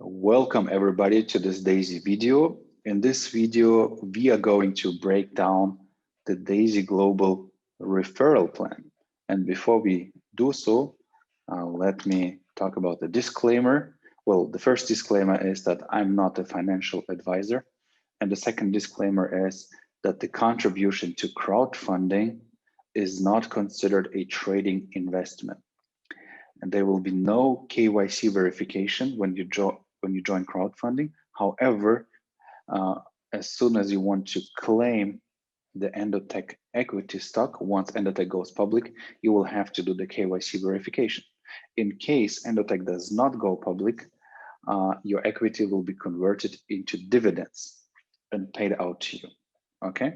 Welcome everybody to this DAISY video. In this video, we are going to break down the DAISY Global Referral Plan. And before we do so, let me talk about the disclaimer. Well, the first disclaimer is that I'm not a financial advisor. And the second disclaimer is that the contribution to crowdfunding is not considered a trading investment. And there will be no KYC verification when you join crowdfunding. However, as soon as you want to claim the Endotech equity stock, once Endotech goes public, you will have to do the KYC verification. In case Endotech does not go public, your equity will be converted into dividends and paid out to you. Okay.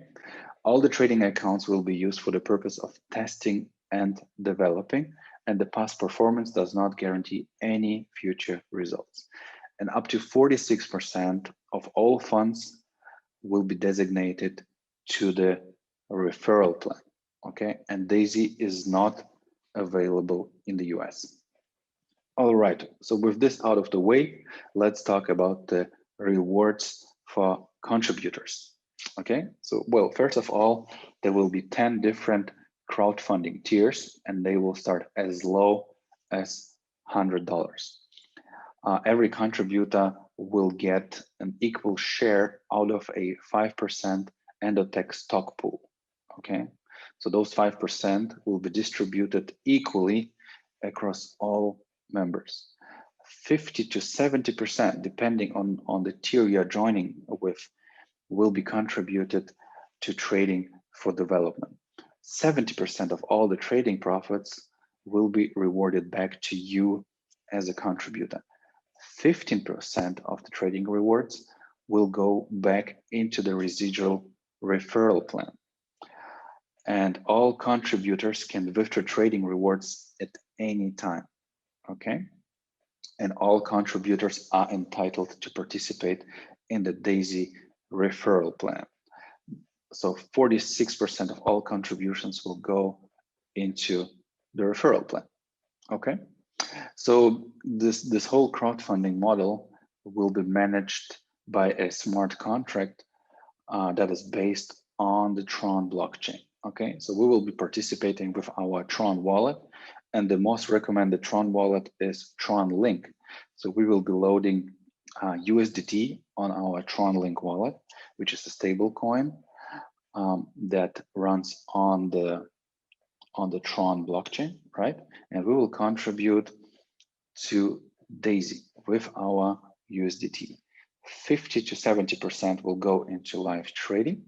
All the trading accounts will be used for the purpose of testing and developing, and the past performance does not guarantee any future results. And up to 46% of all funds will be designated to the referral plan, okay? And DAISY is not available in the US. All right, so with this out of the way, let's talk about the rewards for contributors, okay? So, well, first of all, there will be 10 different crowdfunding tiers, and they will start as low as $100. Every contributor will get an equal share out of a 5% Endotech stock pool, okay? So those 5% will be distributed equally across all members. 50 to 70%, depending on the tier you're joining with, will be contributed to trading for development. 70% of all the trading profits will be rewarded back to you as a contributor. 15% of the trading rewards will go back into the residual referral plan. And all contributors can withdraw trading rewards at any time, okay? And all contributors are entitled to participate in the DAISY referral plan. So 46% of all contributions will go into the referral plan, okay? So this whole crowdfunding model will be managed by a smart contract that is based on the Tron blockchain. Okay, so we will be participating with our Tron wallet, and the most recommended Tron wallet is Tron Link. So we will be loading USDT on our Tron Link wallet, which is a stable coin that runs on the Tron blockchain, right? And we will contribute to DAISY with our USDT. 50 to 70% will go into live trading,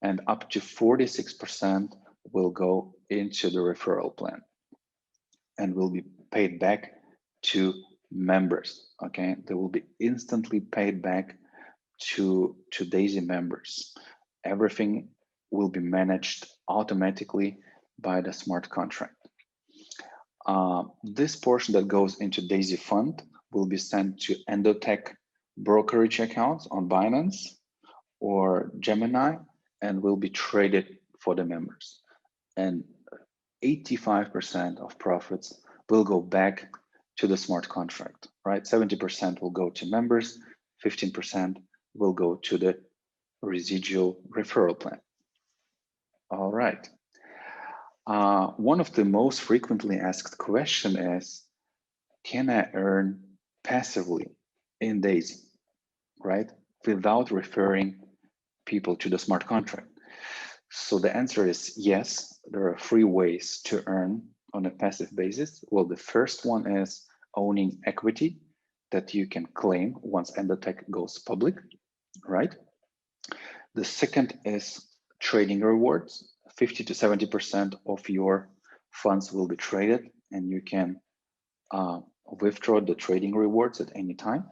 and up to 46% will go into the referral plan and will be paid back to members, okay? They will be instantly paid back to DAISY members. Everything will be managed automatically by the smart contract. This portion that goes into DAISY Fund will be sent to Endotech brokerage accounts on Binance or Gemini and will be traded for the members. And 85% of profits will go back to the smart contract, right? 70% will go to members, 15% will go to the residual referral plan. All right. One of the most frequently asked questions is, can I earn passively in DAISY, right? Without referring people to the smart contract. So the answer is yes, there are 3 ways to earn on a passive basis. Well, the first one is owning equity that you can claim once Endotech goes public, right? The second is trading rewards. 50 to 70% of your funds will be traded and you can withdraw the trading rewards at any time.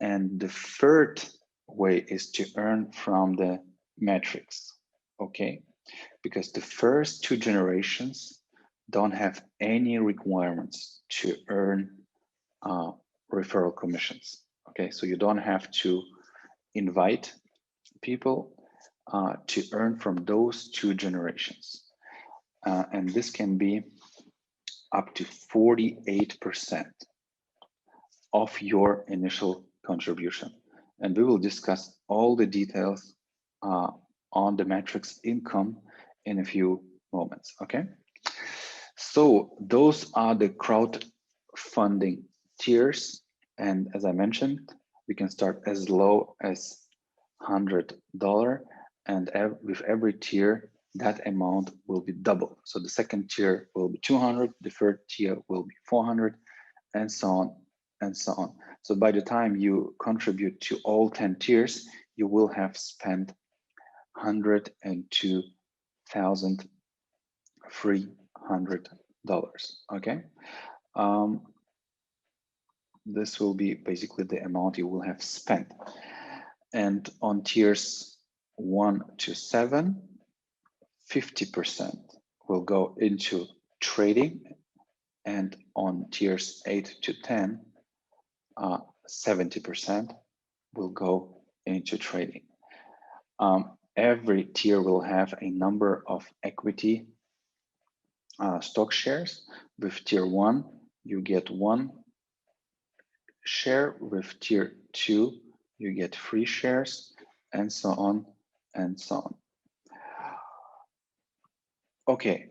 And the third way is to earn from the metrics, okay? Because the first 2 generations don't have any requirements to earn referral commissions, okay? So you don't have to invite people to earn from those 2 generations. And this can be up to 48% of your initial contribution. And we will discuss all the details on the matrix income in a few moments, okay? So those are the crowdfunding tiers. And as I mentioned, we can start as low as $100, and with every tier, that amount will be double. So the second tier will be 200, the third tier will be 400, and so on and so on. So by the time you contribute to all 10 tiers, you will have spent $102,300. Okay. This will be basically the amount you will have spent. And on tiers 1 to 7, 50% will go into trading, and on tiers 8 to 10, 70% will go into trading. Every tier will have a number of equity stock shares. With tier 1, you get 1 share. With tier 2, you get 3 shares, and so on and so on. Okay.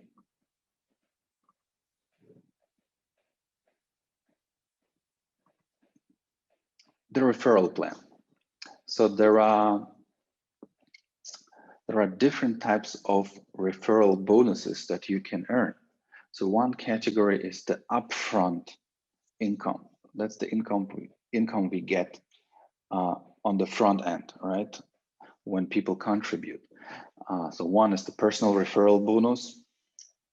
The referral plan. So there are different types of referral bonuses that you can earn. So one category is the upfront income. That's the income we get on the front end, right? When people contribute. So one is the personal referral bonus,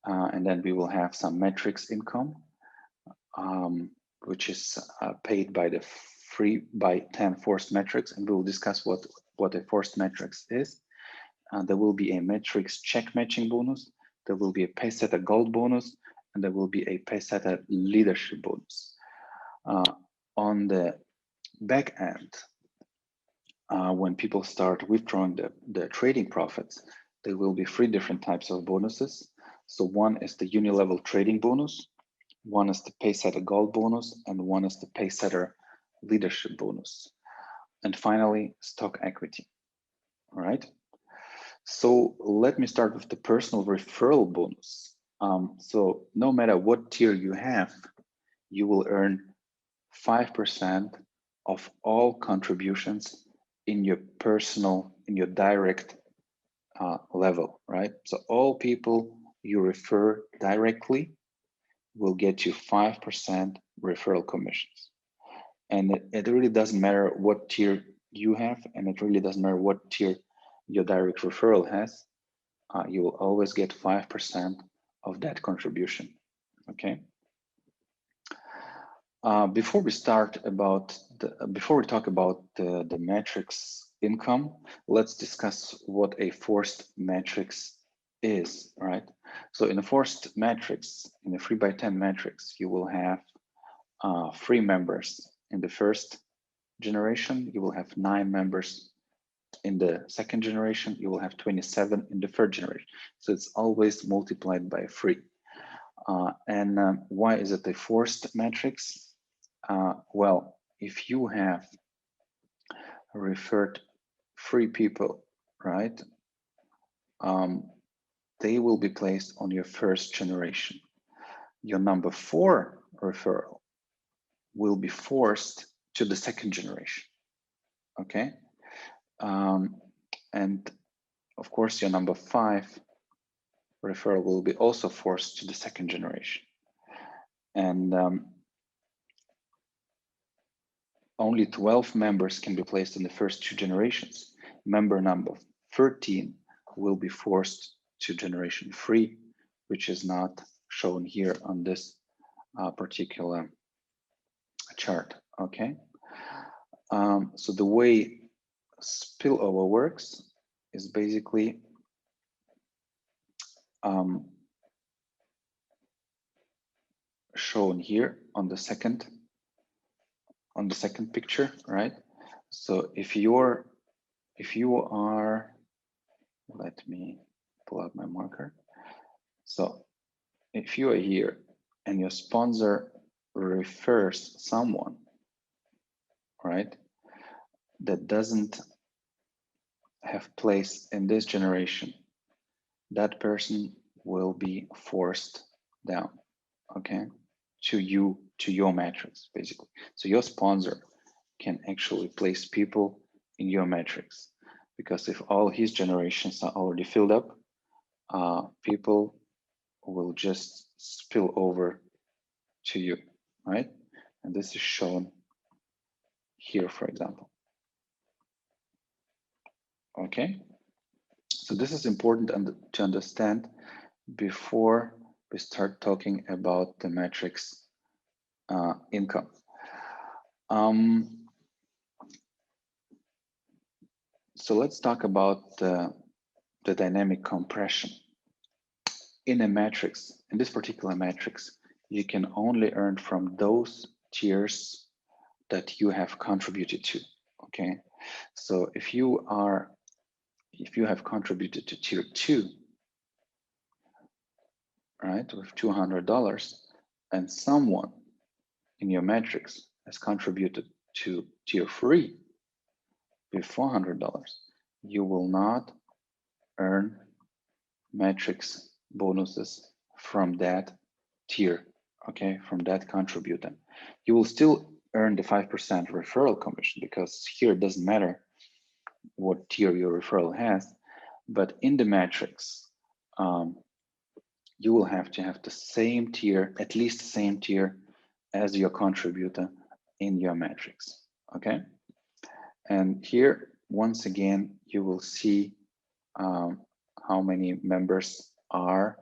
and then we will have some metrics income, which is paid by the 3 by 10 forced metrics, and we will discuss what a forced metrics is. There will be a metrics check matching bonus, there will be a paysetter gold bonus, and there will be a paysetter leadership bonus. On the back end, when people start withdrawing the trading profits, there will be 3 different types of bonuses. So one is the uni-level trading bonus, one is the paysetter gold bonus, and one is the paysetter leadership bonus. And finally, stock equity. All right. So let me start with the personal referral bonus. So no matter what tier you have, you will earn 5% of all contributions in your direct level, right? So all people you refer directly will get you 5% referral commissions. And it really doesn't matter what tier you have, and it really doesn't matter what tier your direct referral has, you will always get 5% of that contribution, okay? Before we talk about the matrix income, let's discuss what a forced matrix is, right? So in a forced matrix, in a 3 by 10 matrix, you will have 3 members in the first generation, you will have 9 members in the second generation, you will have 27 in the third generation. So it's always multiplied by 3. Why is it a forced matrix? Well, if you have referred 3 people, right, they will be placed on your first generation. Your number 4 referral will be forced to the second generation, okay? And of course, your number 5 referral will be also forced to the second generation. And only 12 members can be placed in the first 2 generations. Member number 13 will be forced to generation 3, which is not shown here on this particular chart, okay? So the way spillover works is basically shown here on the second picture, right? So if you are, let me pull out my marker. So if you are here and your sponsor refers someone, right, that doesn't have place in this generation, that person will be forced down, okay, to your matrix, basically. So your sponsor can actually place people in your matrix, because if all his generations are already filled up, people will just spill over to you, right? And this is shown here, for example. Okay, so this is important to understand before we start talking about the matrix income. So let's talk about the dynamic compression. In a matrix, in this particular matrix, you can only earn from those tiers that you have contributed to, okay? So if you have contributed to tier 2, right, with $200, and someone in your matrix has contributed to tier 3 with $400, you will not earn matrix bonuses from that tier, okay, from that contributor. You will still earn the 5% referral commission, because here it doesn't matter what tier your referral has, but in the matrix, you will have to have the same tier, at least the same tier as your contributor in your matrix, okay? And here, once again, you will see how many members are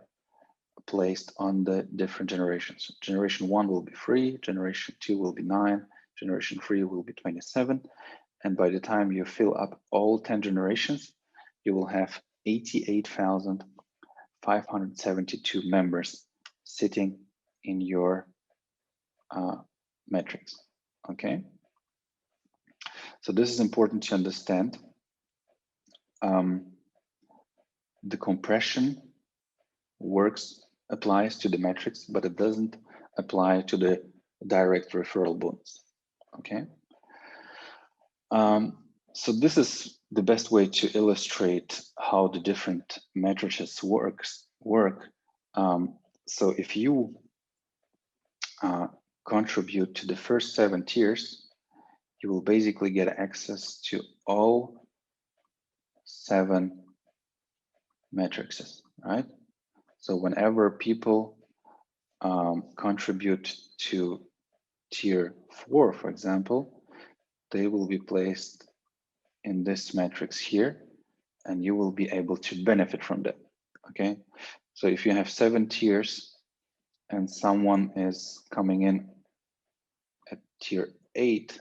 placed on the different generations. Generation 1 will be 3, generation 2 will be 9, generation 3 will be 27. And by the time you fill up all 10 generations, you will have 88,572 members sitting in your metrics, okay? So this is important to understand. The compression applies to the metrics, but it doesn't apply to the direct referral bonus, okay? So this is the best way to illustrate how the different matrices work. So if you contribute to the first 7 tiers, you will basically get access to all 7 matrices, right? So whenever people contribute to tier 4, for example, they will be placed in this matrix here, and you will be able to benefit from that, okay? So if you have 7 tiers and someone is coming in at tier 8,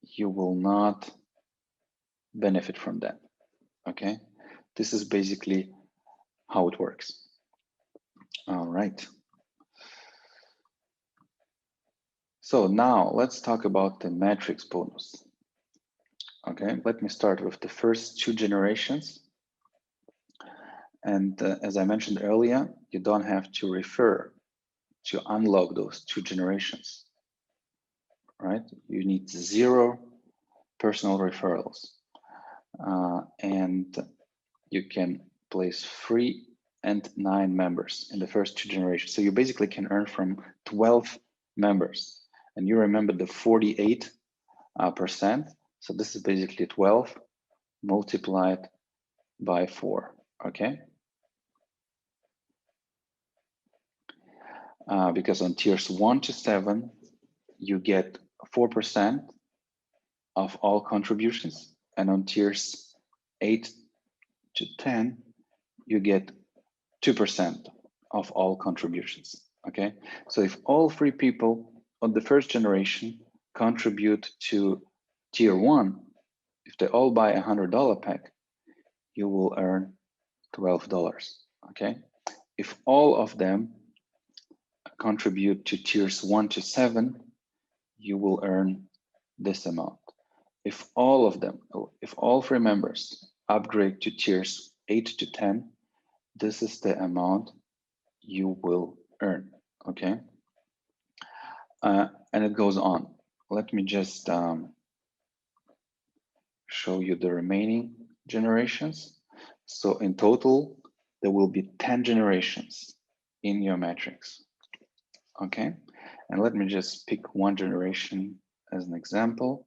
you will not benefit from that, okay? This is basically how it works. All right. So now let's talk about the matrix bonus. Okay, let me start with the first 2 generations. And as I mentioned earlier, you don't have to refer to unlock those 2 generations, right? You need 0 personal referrals. And you can place 3 and 9 members in the first 2 generations. So you basically can earn from 12 members. And you remember the 48%. So this is basically 12 multiplied by 4, okay? Because on tiers 1 to 7, you get 4% of all contributions. And on tiers 8 to 10, you get 2% of all contributions, okay? So if all 3 people on the first generation contribute to tier 1, if they all buy a $100 pack, you will earn $12, okay? If all of them contribute to tiers 1 to 7, you will earn this amount. If all of them, if all 3 members upgrade to tiers 8 to 10, this is the amount you will earn, okay? And it goes on. let me just show you the remaining generations. So in total, there will be 10 generations in your matrix. Okay, and let me just pick one generation as an example.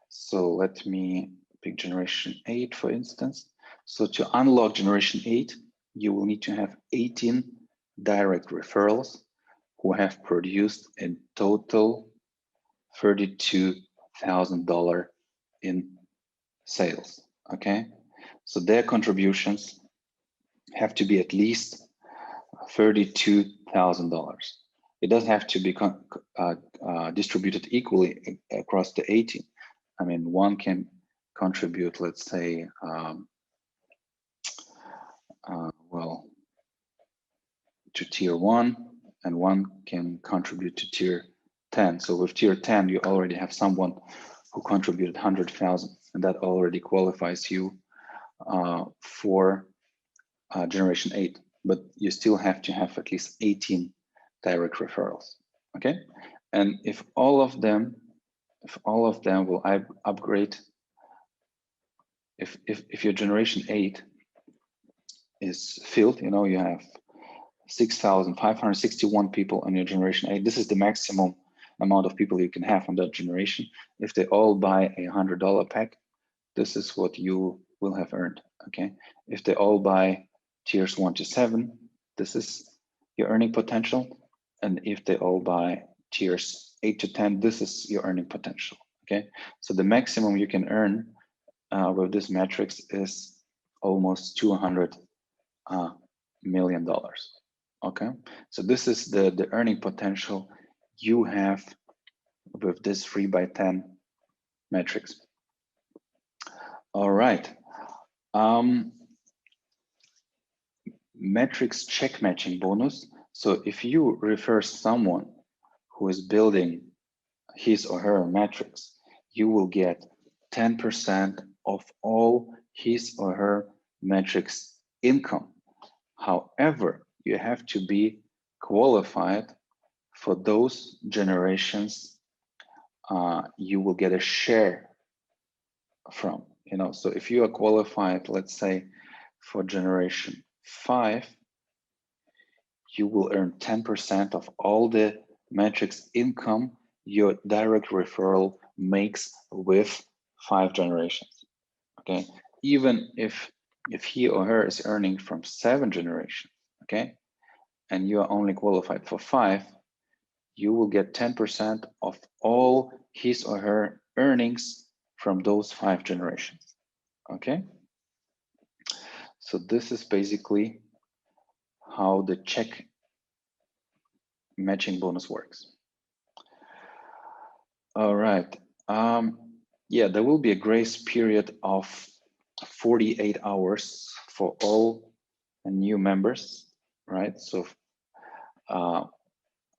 So let me pick generation 8, for instance. So to unlock generation 8, you will need to have 18 direct referrals who have produced in total $32,000 in sales. Okay, so their contributions have to be at least $32,000. It doesn't have to be distributed equally across the 18. I mean, one can contribute, let's say, well, to tier 1, and one can contribute to tier 10. So with tier 10, you already have someone who contributed 100,000, and that already qualifies you for generation 8. But you still have to have at least 18 direct referrals. Okay, and if all of them will upgrade, if your generation 8 is filled, you know, you have 6,561 people on your generation 8. This is the maximum amount of people you can have on that generation. If they all buy a $100 pack, this is what you will have earned. Okay, if they all buy tiers 1 to 7, this is your earning potential. And if they all buy tiers 8 to 10, this is your earning potential. Okay, so the maximum you can earn with this matrix is almost $200 million. Okay, so this is the earning potential you have with this 3x10 matrix. All right. Matrix check matching bonus. So if you refer someone who is building his or her matrix, you will get 10% of all his or her matrix income. However, you have to be qualified for those generations you will get a share from. You know, so if you are qualified, let's say for generation 5, you will earn 10% of all the matrix income your direct referral makes with 5 generations. Okay, even if he or her is earning from 7 generations, okay, and you are only qualified for 5, you will get 10% of all his or her earnings from those 5 generations. Okay, so this is basically how the check matching bonus works. All right. Yeah, there will be a grace period of 48 hours for all new members, right? So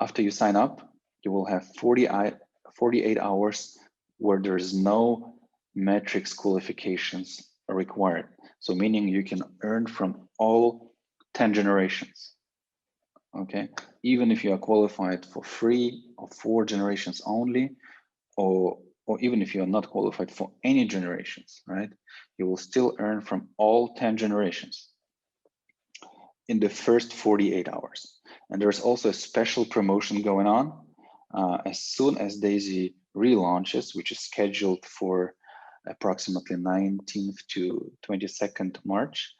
after you sign up, you will have 48 hours where there is no matrix qualifications required. So meaning you can earn from all 10 generations. Okay, even if you are qualified for 3 or 4 generations only, or even if you are not qualified for any generations, right? You will still earn from all 10 generations in the first 48 hours. And there's also a special promotion going on. As soon as Daisy relaunches, which is scheduled for approximately 19th to 22nd March,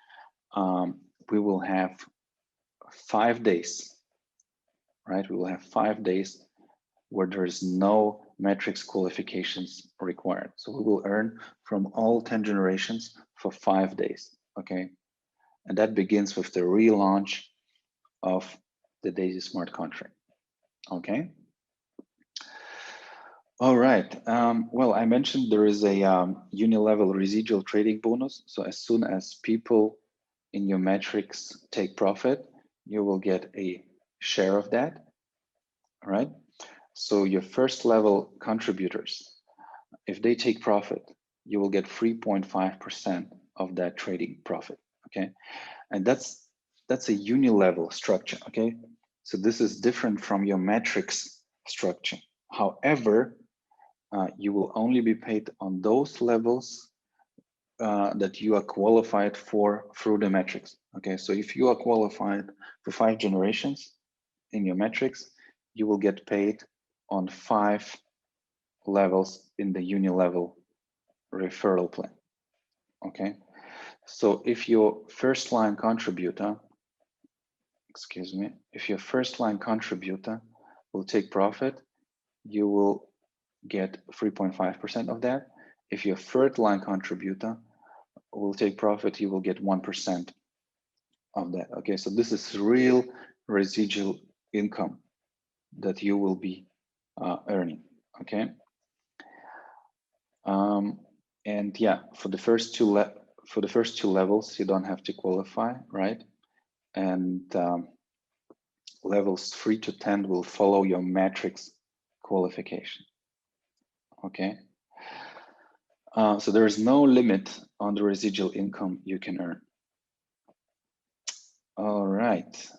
we will have 5 days, right? We will have 5 days where there is no matrix qualifications required. So we will earn from all 10 generations for 5 days, okay? And that begins with the relaunch of the Daisy Smart Contract, okay? All right, well, I mentioned there is a uni-level residual trading bonus. So as soon as people in your matrix take profit, you will get a share of that, all right? So your first level contributors, if they take profit, you will get 3.5% of that trading profit, okay? And that's a uni-level structure, okay? So this is different from your matrix structure. However, you will only be paid on those levels that you are qualified for through the metrics. Okay, so if you are qualified for 5 generations in your metrics, you will get paid on 5 levels in the uni-level referral plan. Okay, so if your first line contributor, if your first line contributor will take profit, you will get 3.5% of that. If your third line contributor will take profit, you will get 1% of that. Okay, so this is real residual income that you will be earning. Okay, and yeah, for the first two levels, you don't have to qualify, right? And levels 3 to 10 will follow your matrix qualification. Okay. So there is no limit on the residual income you can earn. All right.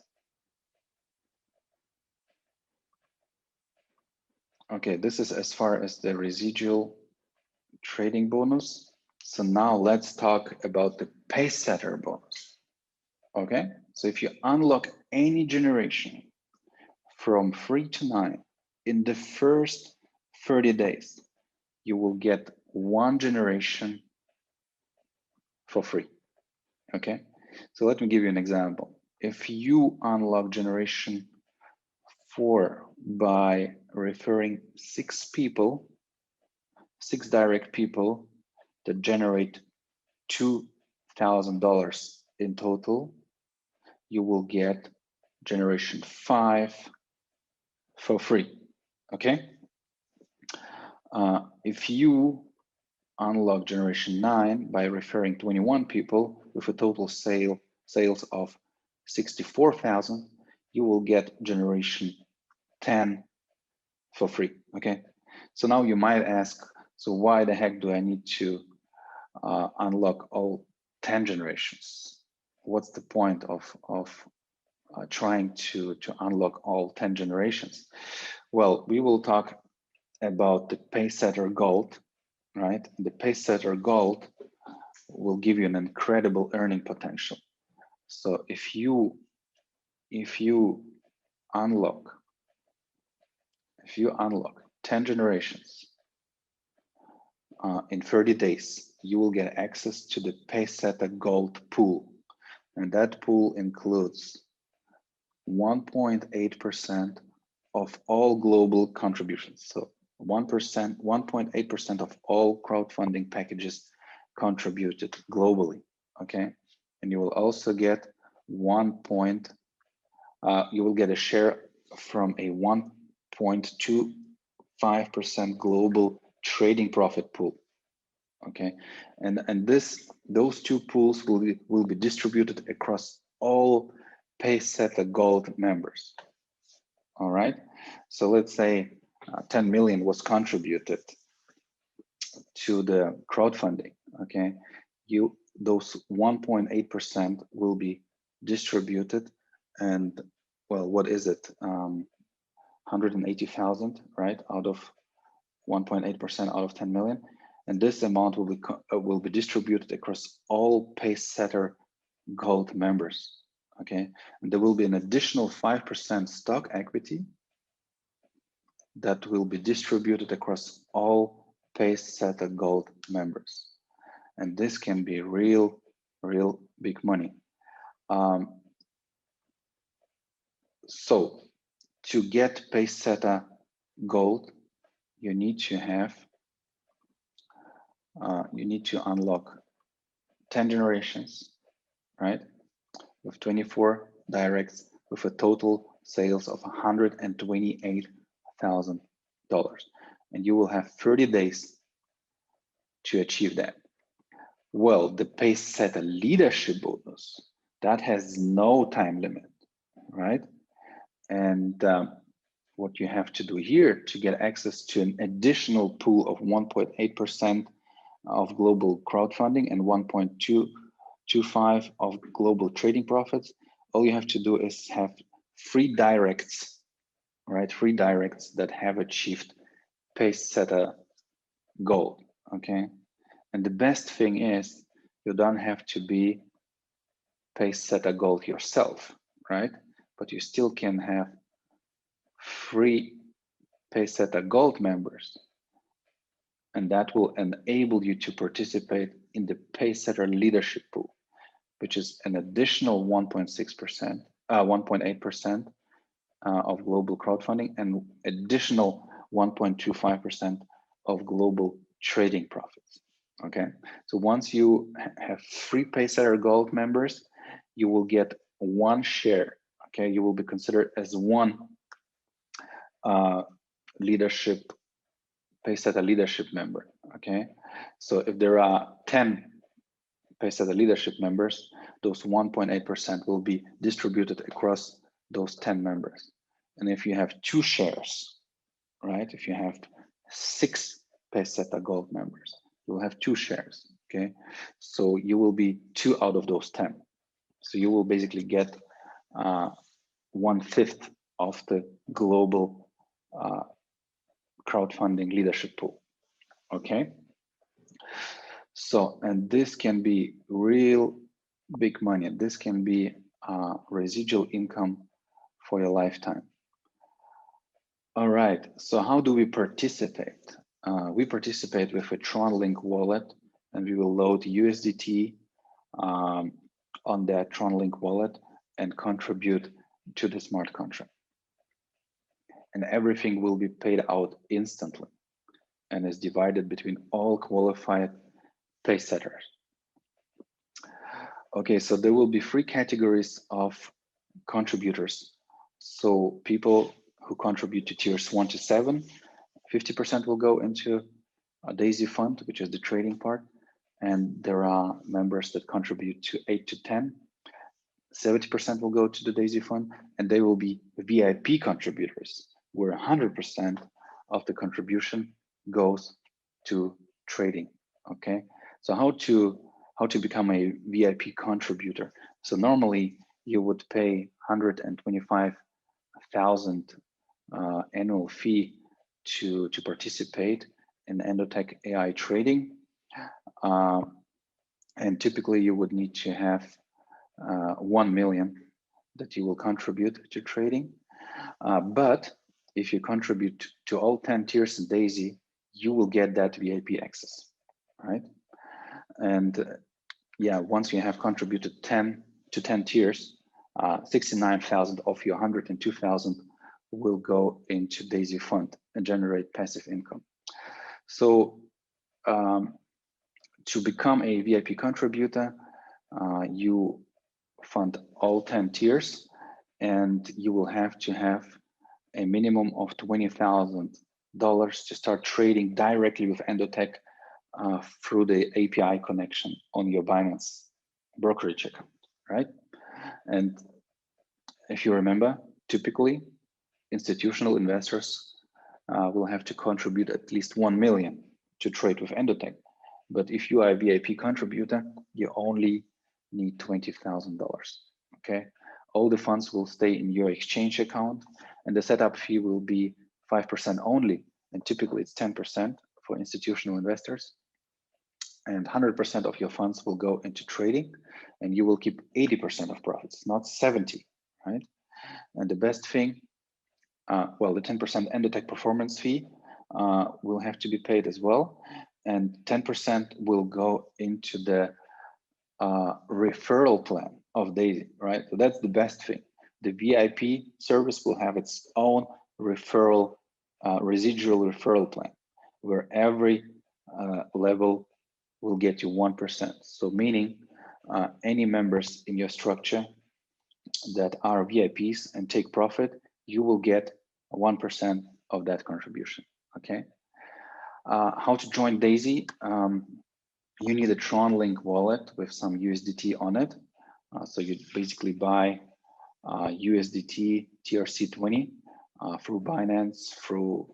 Okay, this is as far as the residual trading bonus. So now let's talk about the pace setter bonus. Okay, so if you unlock any generation from 3 to 9 in the first 30 days, you will get 1 generation for free. Okay, so let me give you an example. If you unlock generation 4 by referring 6 people, 6 direct people that generate $2,000 in total, you will get generation 5 for free. Okay. If you unlock generation 9 by referring 21 people with a total sales of 64,000, you will get generation 10 for free. Okay, so now you might ask, so why the heck do I need to unlock all 10 generations? What's the point of trying to unlock all 10 generations? Well, we will talk about the Pacesetter Gold, right? The Pacesetter Gold will give you an incredible earning potential. So if you unlock 10 generations in 30 days, you will get access to the Pacesetter Gold pool. And that pool includes 1.8% of all global contributions. So 1.8% of all crowdfunding packages contributed globally. Okay, and you will also get you will get a share from a 1.25% global trading profit pool. Okay, and those two pools will be distributed across all Pacesetter Gold members. All right, so let's say 10 million was contributed to the crowdfunding. Okay, those 1.8% will be distributed, and well, what is it? 180,000, right? Out of 1.8% out of 10 million, and this amount will be distributed across all Pacesetter Gold members. Okay, and there will be an additional 5% stock equity that will be distributed across all Pacesetter Gold members, and this can be real big money. So to get Pacesetter Gold, you need to unlock 10 generations, right? With 24 directs with a total sales of $128,000, and you will have 30 days to achieve that. Well, the Pacesetter Leadership bonus, that has no time limit, right? And what you have to do here to get access to an additional pool of 1.8% of global crowdfunding and 1.25 of global trading profits, all you have to do is have 3 directs, right? 3 directs that have achieved Pacesetter gold, okay? And the best thing is you don't have to be Pacesetter Gold yourself, right? But you still can have free Pacesetter Gold members, and that will enable you to participate in the Pacesetter Leadership Pool, which is an additional 1.6%, 1.8% of global crowdfunding and additional 1.25% of global trading profits. Okay, so once you have free Pacesetter Gold members, you will get one share. Okay, you will be considered as one leadership Pacesetter leadership member. Okay, so if there are 10 Pacesetter leadership members, those 1.8% will be distributed across those 10 members. And if you have 2 shares, right? If you have 6 Pacesetter Gold members, you will have 2 shares, okay? So you will be 2 out of those 10. So you will basically get 1/5 of the global crowdfunding leadership pool, okay? So, and this can be real big money. This can be residual income for your lifetime. All right, so how do we participate? We participate with a TronLink wallet, and we will load USDT on that TronLink wallet and contribute to the smart contract. And everything will be paid out instantly and is divided between all qualified Pacesetters. Okay, so there will be 3 categories of contributors. So people who contribute to tiers 1 to 7, 50% will go into a Daisy fund, which is the trading part. And there are members that contribute to 8 to 10. 70% will go to the Daisy fund, and they will be VIP contributors, where 100% of the contribution goes to trading. Okay, so how to become a VIP contributor? So normally you would pay 125,000 annual fee to participate in Endotech AI trading, and typically you would need to have 1 million that you will contribute to trading. But if you contribute to all 10 tiers in Daisy, you will get that VIP access, right? And yeah, once you have contributed 10 tiers, 69,000 of your 102,000 will go into Daisy fund and generate passive income. So to become a VIP contributor, you fund all 10 tiers, and you will have to have a minimum of $20,000 to start trading directly with Endotech through the API connection on your Binance brokerage account, right? And if you remember, typically institutional investors will have to contribute at least 1 million to trade with Endotech. But if you are a VIP contributor, you only need $20,000, okay? All the funds will stay in your exchange account, and the setup fee will be 5% only, and typically it's 10% for institutional investors, and 100% of your funds will go into trading, and you will keep 80% of profits, not 70, right? And the best thing, well, the 10% Endotech performance fee will have to be paid as well, and 10% will go into the referral plan of Daisy, right? So that's the best thing. The VIP service will have its own referral, residual referral plan, where every level will get you 1%. So meaning any members in your structure that are VIPs and take profit, you will get 1% of that contribution, okay? How to join Daisy? You need a TronLink wallet with some USDT on it. So you basically buy USDT TRC20 through Binance, through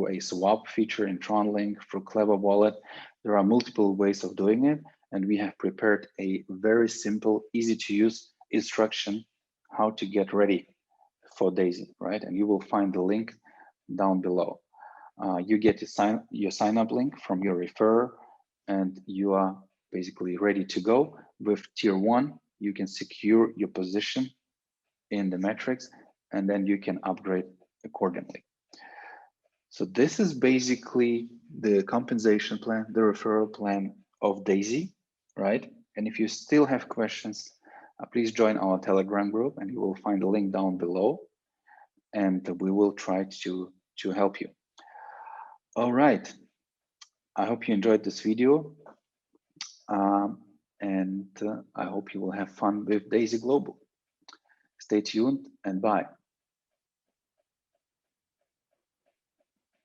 a swap feature in TronLink, through Clever Wallet. There are multiple ways of doing it, and we have prepared a very simple, easy to use instruction how to get ready for Daisy, right? And you will find the link down below. You get your sign up link from your referrer, and you are basically ready to go. With tier 1, you can secure your position in the metrics, and then you can upgrade accordingly. So this is basically the compensation plan, the referral plan of Daisy, right? And if you still have questions, please join our Telegram group, and you will find the link down below, and we will try to help you. All right. I hope you enjoyed this video, and I hope you will have fun with Daisy Global. Stay tuned and bye.